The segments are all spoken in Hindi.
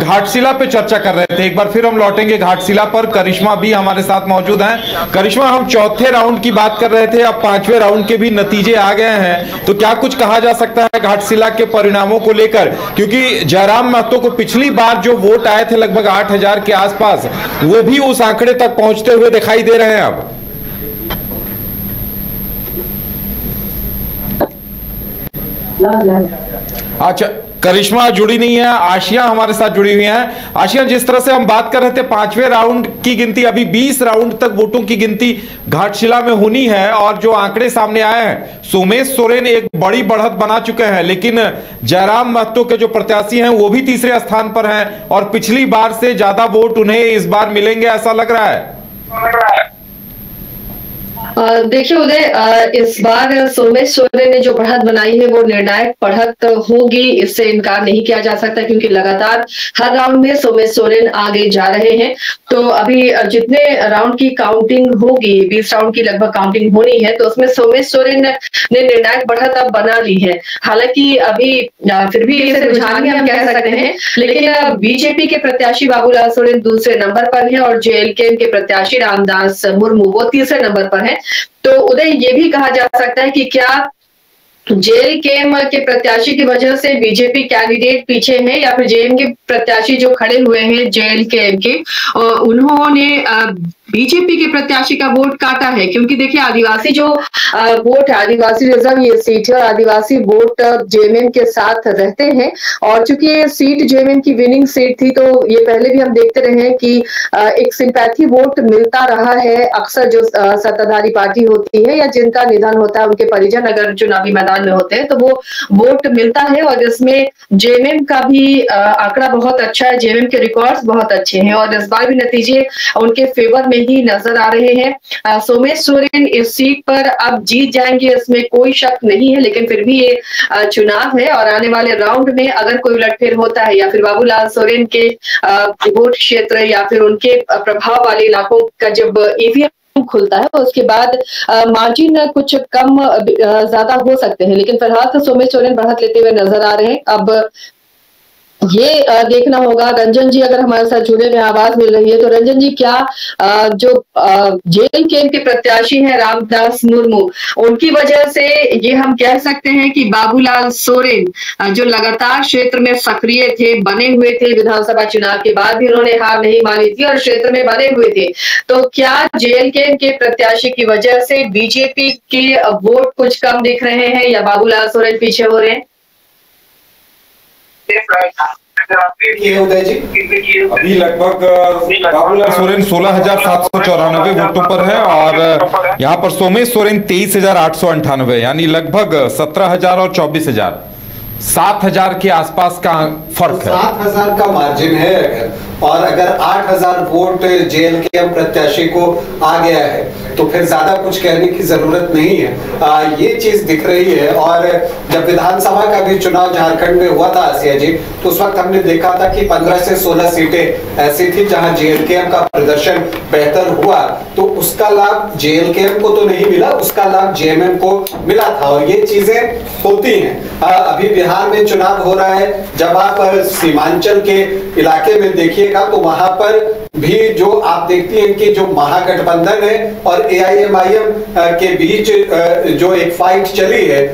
घाटशिला पे चर्चा कर रहे थे। एक बार फिर हम लौटेंगे घाटशिला पर। करिश्मा भी हमारे साथ मौजूद हैं। करिश्मा, हम चौथे राउंड की बात कर रहे थे, अब पांचवें राउंड के भी नतीजे आ गए हैं, तो क्या कुछ कहा जा सकता है घाटशिला के परिणामों को लेकर? क्योंकि जयराम महतो को पिछली बार जो वोट आए थे लगभग 8,000 के आसपास, वो भी उस आंकड़े तक पहुंचते हुए दिखाई दे रहे हैं अब। अच्छा, करिश्मा जुड़ी नहीं है, आशिया हमारे साथ जुड़ी हुई हैं। आशिया, जिस तरह से हम बात कर रहे थे पांचवें राउंड की गिनती, अभी 20 राउंड तक वोटों की गिनती घाटशिला में होनी है, और जो आंकड़े सामने आए हैं, सोमेश सोरेन एक बड़ी बढ़त बना चुके हैं, लेकिन जयराम महतो के जो प्रत्याशी हैं वो भी तीसरे स्थान पर हैं, और पिछली बार से ज्यादा वोट उन्हें इस बार मिलेंगे ऐसा लग रहा है। देखिए उदय, इस बार सोमेश सोरेन ने जो बढ़त बनाई है वो निर्णायक बढ़त होगी, इससे इनकार नहीं किया जा सकता, क्योंकि लगातार हर राउंड में सोमेश सोरेन आगे जा रहे हैं। तो अभी जितने राउंड की काउंटिंग होगी, 20 राउंड की लगभग काउंटिंग होनी है, तो उसमें सोमेश सोरेन ने निर्णायक बढ़त अब बना ली है। हालांकि अभी फिर भी इसे रुझान हम कह सकते हैं, लेकिन बीजेपी के प्रत्याशी बाबूलाल सोरेन दूसरे नंबर पर है और जेएलके के प्रत्याशी रामदास मुर्मू वो तीसरे नंबर पर है। तो उदय, ये भी कहा जा सकता है कि क्या जेएलके के प्रत्याशी की वजह से बीजेपी कैंडिडेट पीछे है, या फिर जेएम के प्रत्याशी जो खड़े हुए हैं जेएलके के, उन्होंने बीजेपी के प्रत्याशी का वोट काटा है? क्योंकि देखिए आदिवासी जो वोट है, आदिवासी रिजर्व ये सीट है, और आदिवासी वोट जेएमएम के साथ रहते हैं, और चूंकि ये सीट जेएमएम की विनिंग सीट थी, तो ये पहले भी हम देखते रहे हैं कि एक सिंपैथी वोट मिलता रहा है। अक्सर जो सत्ताधारी पार्टी होती है या जिनका निधन होता है, उनके परिजन अगर चुनावी मैदान में होते हैं तो वो वोट मिलता है, और इसमें जेएमएम का भी आंकड़ा बहुत अच्छा है, जेएमएम के रिकॉर्ड्स बहुत अच्छे हैं, और इस बार भी नतीजे उनके फेवर में ही नजर आ रहे हैं। सोमेश सोरेन इस सीट पर अब जीत जाएंगे, इसमें कोई शक नहीं है, लेकिन फिर भी ये चुनाव है, और आने वाले राउंड में अगर कोई उलटफेर होता है, या फिर बाबूलाल सोरेन के वोट क्षेत्र या फिर उनके प्रभाव वाले इलाकों का जब ईवीएम खुलता है, उसके बाद मार्जिन कुछ कम ज्यादा हो सकते हैं, लेकिन फिलहाल तो सोमेश सोरेन बढ़त लेते हुए नजर आ रहे हैं। अब ये देखना होगा। रंजन जी अगर हमारे साथ जुड़े में आवाज मिल रही है, तो रंजन जी, क्या जो जेएलके के प्रत्याशी हैं रामदास मुर्मू, उनकी वजह से ये हम कह सकते हैं कि बाबूलाल सोरेन जो लगातार क्षेत्र में सक्रिय थे, बने हुए थे, विधानसभा चुनाव के बाद भी उन्होंने हार नहीं मानी थी और क्षेत्र में बने हुए थे, तो क्या जेएलके के प्रत्याशी की वजह से बीजेपी के वोट कुछ कम दिख रहे हैं, या बाबूलाल सोरेन पीछे हो रहे हैं? उदय जी, अभी लगभग बाबूलाल सोरेन 16,794 वोटों पर है, और यहाँ पर सोमेश सोरेन 23,898, यानी लगभग 17,000 और 24,000, 7,000 के आसपास का फर्क है। 7,000 का मार्जिन है और अगर 8,000 वोट जेएलके प्रत्याशी को आ गया है तो फिर ज्यादा कुछ कहने की जरूरत नहीं है। ये चीज दिख रही है। और जब विधानसभा का भी चुनाव झारखंड में हुआ था आसिया जी, तो उस वक्त हमने देखा था कि 15 से 16 सीटें ऐसी थी जहां जेएलके का प्रदर्शन बेहतर हुआ, तो उसका लाभ जेएलके को तो नहीं मिला, उसका लाभ जेएमएम को मिला था। और ये चीजें होती हैं। अभी बिहार में चुनाव हो रहा है, जब आप सीमांचल के इलाके में देखिएगा तो वहां पर भी जो आप देखती हैं कि जो महागठबंधन है और एआईएमआईएम के बीच जो एक फाइट चली है,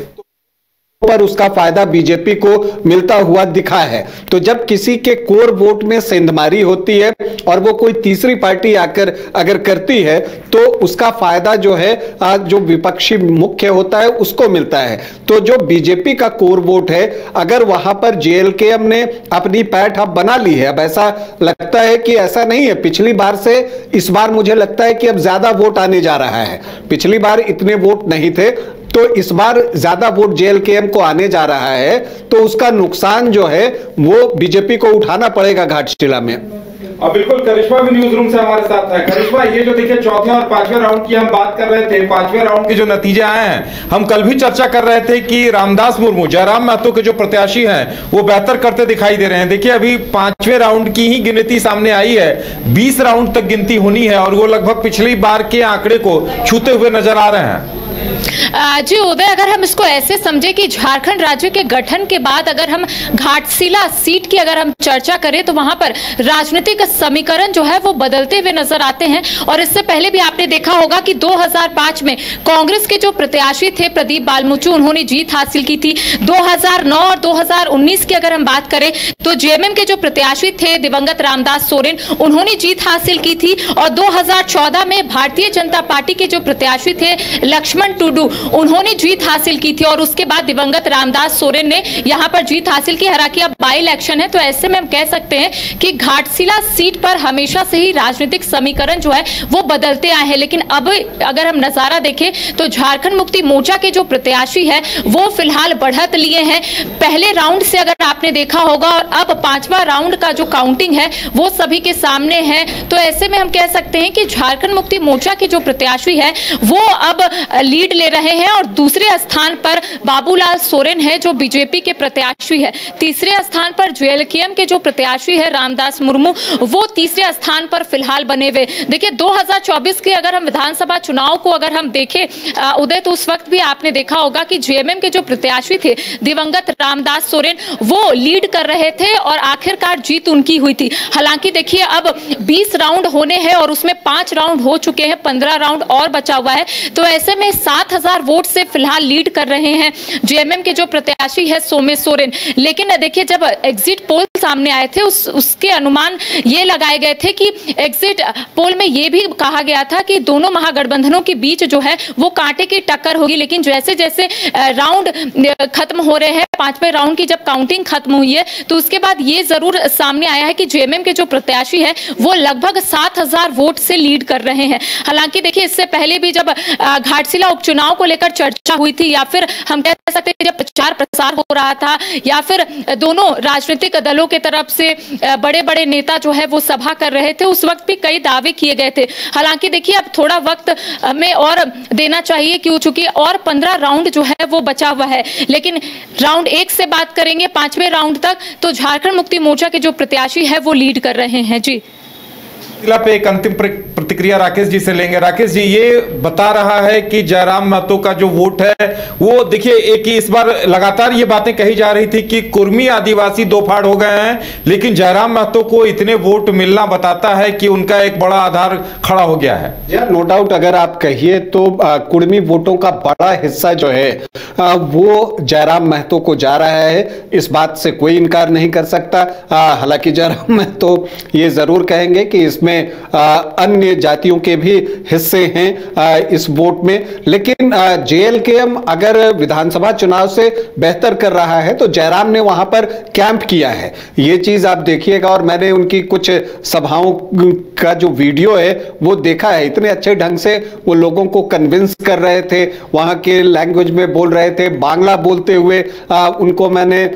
पर उसका फायदा बीजेपी को मिलता हुआ दिखा है। तो जब किसी के कोर वोट में सेंधमारी होती है और वो कोई तीसरी पार्टी आकर अगर करती है, तो उसका फायदा जो है जो विपक्षी मुख्य होता है उसको मिलता है। तो जो बीजेपी का कोर वोट है, अगर वहां पर जेएलके ने अपनी पैठ अब बना ली है, अब ऐसा लगता है कि ऐसा नहीं है, पिछली बार से इस बार मुझे लगता है कि अब ज्यादा वोट आने जा रहा है। पिछली बार इतने वोट नहीं थे, तो इस बार ज्यादा वोट जेएलके को आने जा रहा है, तो उसका नुकसान जो है वो बीजेपी को उठाना पड़ेगा घाटशिला में। बिल्कुल, करिश्मा भी न्यूज रूम से हमारे साथ है। करिश्मा, ये जो देखिए चौथे और पांचवें राउंड की हम बात कर रहे थे, पांचवें राउंड के जो नतीजे आए हैं, हम कल भी चर्चा कर रहे थे कि रामदास मुर्मू, जयराम महतो के जो प्रत्याशी हैं वो बेहतर करते दिखाई दे रहे हैं। देखिए अभी पांचवें राउंड की ही गिनती सामने आई है, 20 राउंड तक गिनती होनी है, और वो लगभग पिछली बार के आंकड़े को छूते हुए नजर आ रहे हैं। जी उदय, अगर हम इसको ऐसे समझे कि झारखंड राज्य के गठन के बाद अगर हम घाटशिला सीट की अगर हम चर्चा करें तो वहां पर राजनीतिक समीकरण जो है वो बदलते हुए नजर आते हैं। और इससे पहले भी आपने देखा होगा कि 2005 में कांग्रेस के जो प्रत्याशी थे प्रदीप बालमुचु, उन्होंने जीत हासिल की थी। 2009 और 2019 की अगर हम बात करें तो जेएमएम के जो प्रत्याशी थे दिवंगत रामदास सोरेन, उन्होंने जीत हासिल की थी। और 2014 में भारतीय जनता पार्टी के जो प्रत्याशी थे लक्ष्मण टुडू, उन्होंने जीत हासिल की थी। और उसके बाद दिवंगत रामदास सोरेन ने यहां पर जीत हासिल की। हालांकि अब बाई इलेक्शन है तो ऐसे में हम कह सकते हैं कि घाटशिला सीट पर हमेशा से ही राजनीतिक समीकरण जो है वो बदलते आए हैं। लेकिन अब अगर हम नजारा देखें तो झारखंड मुक्ति मोर्चा के जो प्रत्याशी है वो फिलहाल बढ़त लिए हैं। पहले राउंड से अगर आपने देखा होगा और अब 5वां राउंड का जो काउंटिंग है वो सभी के सामने है। तो ऐसे में हम कह सकते हैं कि झारखंड मुक्ति मोर्चा के जो प्रत्याशी है वो अब लीड ले रहे हैं। और दूसरे स्थान पर बाबूलाल सोरेन है जो बीजेपी के प्रत्याशी है। तीसरे स्थान पर जेएलकेएम के जो प्रत्याशी है रामदास मुर्मू, वो तीसरे स्थान पर फिलहाल बने हुए। देखिए 2024 के अगर हम विधानसभा चुनाव को अगर हम देखें उदय, तो उस वक्त भी आपने देखा होगा कि जेएमएम के जो प्रत्याशी थे दिवंगत रामदास सोरेन, वो लीड कर रहे थे और आखिरकार जीत उनकी हुई थी। हालांकि देखिए अब 20 राउंड होने हैं और उसमें 5 राउंड हो चुके हैं, 15 राउंड और बचा हुआ है। तो ऐसे में 7000 वोट से फिलहाल लीड कर रहे हैं जेएमएम के जो प्रत्याशी है सोमेश सोरेन। लेकिन देखिए जब एग्जिट पोल सामने आए थे उसके अनुमान ये लगाए गए थे कि एग्जिट पोल में ये भी कहा गया था कि दोनों महागठबंधनों के बीच जो है वो कांटे की टक्कर होगी। लेकिन जैसे जैसे राउंड खत्म हो रहे हैं, 5वें राउंड की जब काउंटिंग खत्म हुई है तो उसके बाद ये जरूर सामने आया है कि जेएमएम के जो प्रत्याशी है वो लगभग 7000 वोट से लीड कर रहे हैं। हालांकि देखिए इससे पहले भी जब घाटशिला उपचुनाव को लेकर चर्चा हुई थी या फिर हम कह सकते हैं जब प्रचार प्रसार हो रहा था या फिर दोनों राजनीतिक दलों के तरफ से बड़े बड़े नेता जो है वो सभा कर रहे थे, उस वक्त भी कई दावे किए गए थे। हालांकि देखिए अब थोड़ा वक्त हमें और देना चाहिए क्यों, चूंकि और 15 राउंड जो है वो बचा हुआ है। लेकिन राउंड 1 से बात करेंगे 5वें राउंड तक तो झारखंड मुक्ति मोर्चा के जो प्रत्याशी है वो लीड कर रहे हैं। जी पे एक अंतिम प्रतिक्रिया राकेश जी से लेंगे। राकेश जी, ये बता रहा है कि जयराम महतो का जो वोट है वो देखिए एक ही इस बार लगातार ये बातें कही जा रही थी कि कुर्मी आदिवासी दो फाड़ हो गए हैं, लेकिन जयराम महतो को इतने वोट मिलना बताता है कि उनका एक बड़ा आधार खड़ा हो गया है। यार नो डाउट, अगर आप कहिए तो कुर्मी वोटों का बड़ा हिस्सा जो है वो जयराम महतो को जा रहा है, इस बात से कोई इनकार नहीं कर सकता। हालांकि जयराम महतो ये जरूर कहेंगे कि इसमें अन्य जातियों के भी हिस्से हैं इस वोट में। लेकिन जेएलकेएम अगर विधानसभा चुनाव से बेहतर कर रहा है तो जयराम ने वहां पर कैंप किया है, ये चीज आप देखिएगा। और मैंने उनकी कुछ सभाओं का जो वीडियो है वो देखा है, इतने अच्छे ढंग से वो लोगों को कन्विंस कर रहे थे, वहां के लैंग्वेज में बोल रहे थे, बांग्ला बोलते हुए उनको मैंने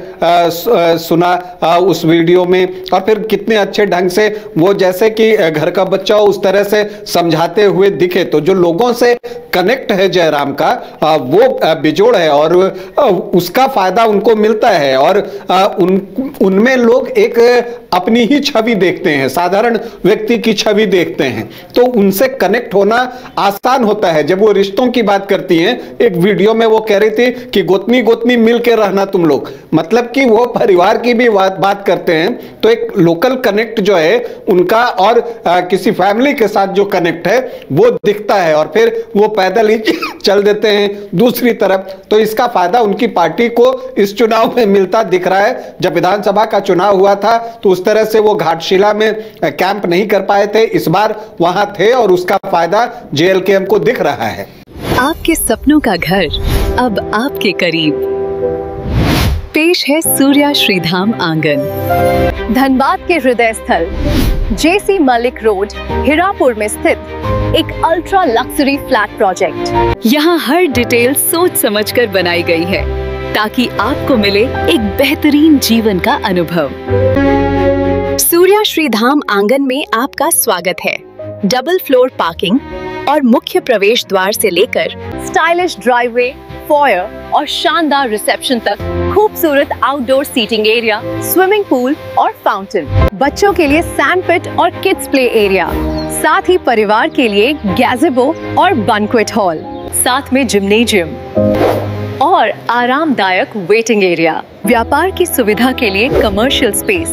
सुना उस वीडियो में। और फिर कितने अच्छे ढंग से वो जैसे कि घर का बच्चा उस तरह से समझाते हुए दिखे। तो जो लोगों से कनेक्ट है जयराम का वो बेजोड़ है और उसका फायदा उनको मिलता है। और उनमें लोग एक अपनी ही छवि देखते हैं, साधारण व्यक्ति की छवि देखते हैं, तो उनसे कनेक्ट होना आसान होता है। जब वो रिश्तों की बात करती हैं, एक वीडियो में वो कह रही थी कि गोतनी गोतनी मिल के रहना तुम लोग, मतलब कि वो परिवार की भी बात करते हैं। तो एक लोकल कनेक्ट जो है उनका और किसी फैमिली के साथ जो कनेक्ट है वो दिखता है। और फिर वो पैदल ही चल देते हैं दूसरी तरफ। तो इसका फायदा उनकी पार्टी को इस चुनाव में मिलता दिख रहा है। जब विधानसभा का चुनाव हुआ था तो उस तरह से वो घाटशिला में कैंप नहीं कर पाए थे, इस बार वहां थे और उसका फायदा जेएलकेएम को दिख रहा है। आपके सपनों का घर अब आपके करीब। पेश है सूर्या श्रीधाम आंगन, धनबाद के हृदय स्थल जेसी मलिक रोड, हिरापुर में स्थित एक अल्ट्रा लक्सरी फ्लैट प्रोजेक्ट। यहाँ हर डिटेल सोच समझकर बनाई गई है ताकि आपको मिले एक बेहतरीन जीवन का अनुभव। सूर्या श्रीधाम आंगन में आपका स्वागत है। डबल फ्लोर पार्किंग और मुख्य प्रवेश द्वार से लेकर स्टाइलिश ड्राइववे, फॉयर और शानदार रिसेप्शन तक खूबसूरत outdoor seating area, swimming pool और फाउंटेन, बच्चों के लिए सैंड पिट और किड्स प्ले एरिया, साथ ही परिवार के लिए गैज़ेबो और बैंक्वेट हॉल। साथ में जिम्नेजियम और आरामदायक वेटिंग एरिया, व्यापार की सुविधा के लिए कमर्शियल स्पेस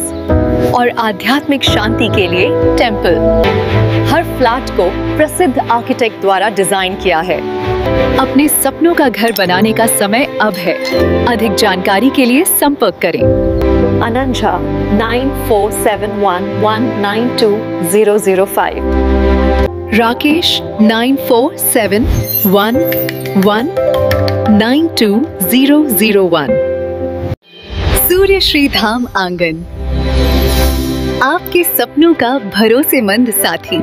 और आध्यात्मिक शांति के लिए टेंपल। हर फ्लैट को प्रसिद्ध आर्किटेक्ट द्वारा डिजाइन किया है। अपने सपनों का घर बनाने का समय अब है। अधिक जानकारी के लिए संपर्क करें। अनंजा 9471192005, राकेश 9471192001। सूर्य श्री धाम आंगन, आपके सपनों का भरोसेमंद साथी।